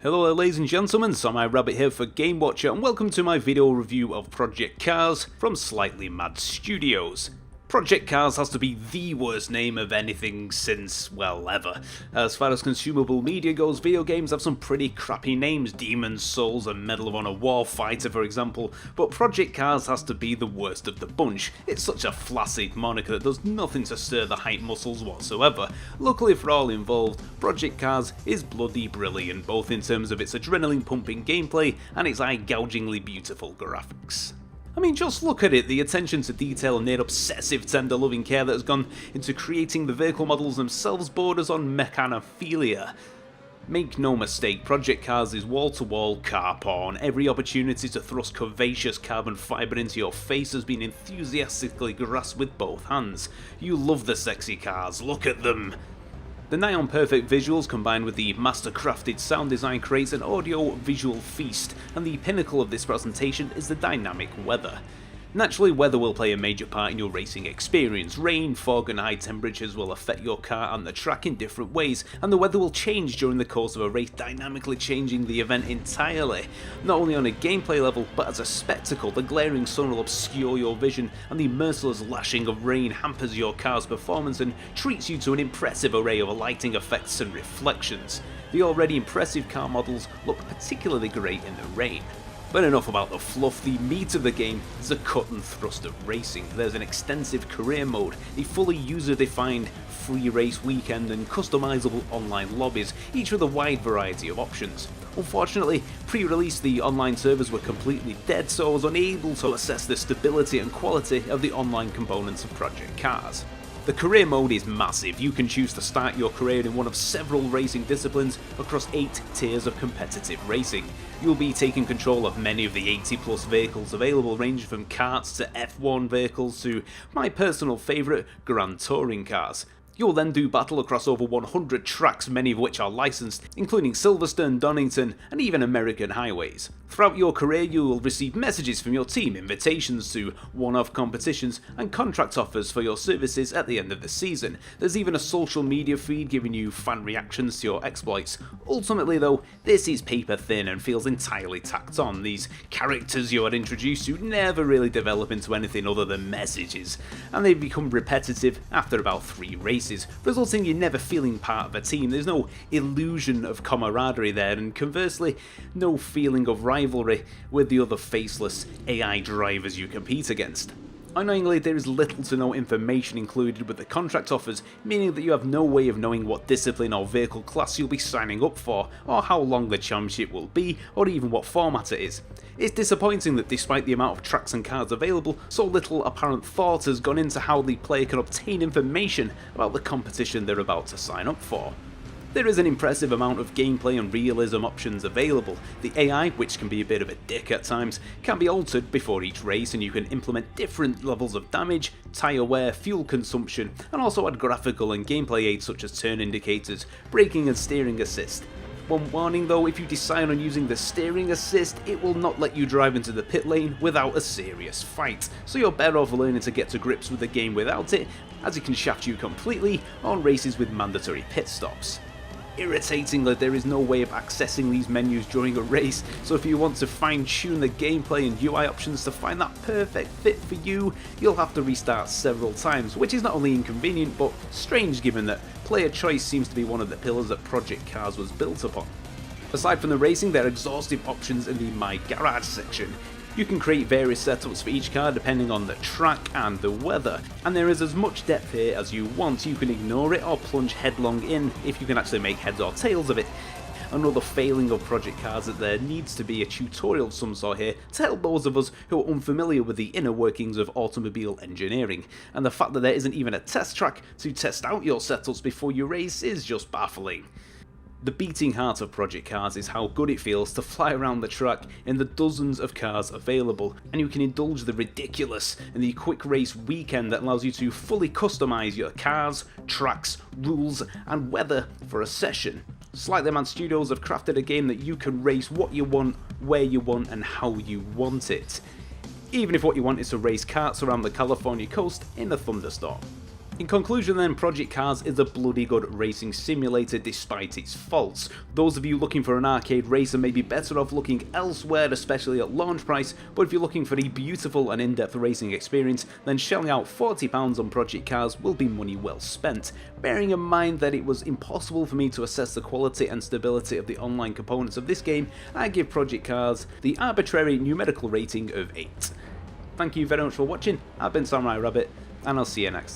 Hello ladies and gentlemen, Samurai Rabbit here for GameWatcher and welcome to my video review of Project Cars from Slightly Mad Studios. Project Cars has to be the worst name of anything since, well, ever. As far as consumable media goes, video games have some pretty crappy names, Demon's Souls and Medal of Honor Warfighter for example, but Project Cars has to be the worst of the bunch. It's such a flaccid moniker that does nothing to stir the hype muscles whatsoever. Luckily for all involved, Project Cars is bloody brilliant, both in terms of its adrenaline pumping gameplay and its eye-gougingly beautiful graphics. I mean, just look at it, the attention to detail and near obsessive tender loving care that has gone into creating the vehicle models themselves borders on mechanophilia. Make no mistake, Project Cars is wall-to-wall car porn. Every opportunity to thrust curvaceous carbon fibre into your face has been enthusiastically grasped with both hands. You love the sexy cars, look at them! The nigh-on-perfect visuals combined with the master-crafted sound design creates an audio-visual feast, and the pinnacle of this presentation is the dynamic weather. Naturally, weather will play a major part in your racing experience. Rain, fog and high temperatures will affect your car and the track in different ways, and the weather will change during the course of a race, dynamically changing the event entirely. Not only on a gameplay level, but as a spectacle, the glaring sun will obscure your vision, and the merciless lashing of rain hampers your car's performance and treats you to an impressive array of lighting effects and reflections. The already impressive car models look particularly great in the rain. But enough about the fluff, the meat of the game is the cut and thrust of racing. There's an extensive career mode, a fully user-defined free race weekend and customizable online lobbies, each with a wide variety of options. Unfortunately, pre-release the online servers were completely dead, so I was unable to assess the stability and quality of the online components of Project Cars. The career mode is massive. You can choose to start your career in one of several racing disciplines across 8 tiers of competitive racing. You'll be taking control of many of the 80 plus vehicles available, ranging from karts to F1 vehicles to my personal favourite, Grand Touring cars. You'll then do battle across over 100 tracks, many of which are licensed, including Silverstone, Donington, and even American highways. Throughout your career, you will receive messages from your team, invitations to one-off competitions, and contract offers for your services at the end of the season. There's even a social media feed giving you fan reactions to your exploits. Ultimately though, this is paper thin and feels entirely tacked on. These characters you are introduced to never really develop into anything other than messages, and they become repetitive after about 3 races, resulting in never feeling part of a team. There's no illusion of camaraderie there, and conversely, no feeling of rivalry with the other faceless AI drivers you compete against. Annoyingly, there is little to no information included with the contract offers, meaning that you have no way of knowing what discipline or vehicle class you'll be signing up for, or how long the championship will be, or even what format it is. It's disappointing that despite the amount of tracks and cars available, so little apparent thought has gone into how the player can obtain information about the competition they're about to sign up for. There is an impressive amount of gameplay and realism options available. The AI, which can be a bit of a dick at times, can be altered before each race, and you can implement different levels of damage, tyre wear, fuel consumption, and also add graphical and gameplay aids such as turn indicators, braking and steering assist. One warning though, if you decide on using the steering assist, it will not let you drive into the pit lane without a serious fight, so you're better off learning to get to grips with the game without it, as it can shaft you completely on races with mandatory pit stops. Irritatingly, there is no way of accessing these menus during a race, so if you want to fine-tune the gameplay and UI options to find that perfect fit for you, you'll have to restart several times, which is not only inconvenient but strange given that player choice seems to be one of the pillars that Project Cars was built upon. Aside from the racing, there are exhaustive options in the My Garage section. You can create various setups for each car depending on the track and the weather, and there is as much depth here as you want. You can ignore it or plunge headlong in if you can actually make heads or tails of it. Another failing of Project Cars is that there needs to be a tutorial of some sort here to help those of us who are unfamiliar with the inner workings of automobile engineering, and the fact that there isn't even a test track to test out your setups before you race is just baffling. The beating heart of Project Cars is how good it feels to fly around the track in the dozens of cars available, and you can indulge the ridiculous in the quick race weekend that allows you to fully customize your cars, tracks, rules, and weather for a session. Slightly Mad Studios have crafted a game that you can race what you want, where you want, and how you want it. Even if what you want is to race karts around the California coast in a thunderstorm. In conclusion then, Project Cars is a bloody good racing simulator despite its faults. Those of you looking for an arcade racer may be better off looking elsewhere, especially at launch price, but if you're looking for a beautiful and in-depth racing experience, then shelling out £40 on Project Cars will be money well spent. Bearing in mind that it was impossible for me to assess the quality and stability of the online components of this game, I give Project Cars the arbitrary numerical rating of 8. Thank you very much for watching. I've been Samurai Rabbit, and I'll see you next time.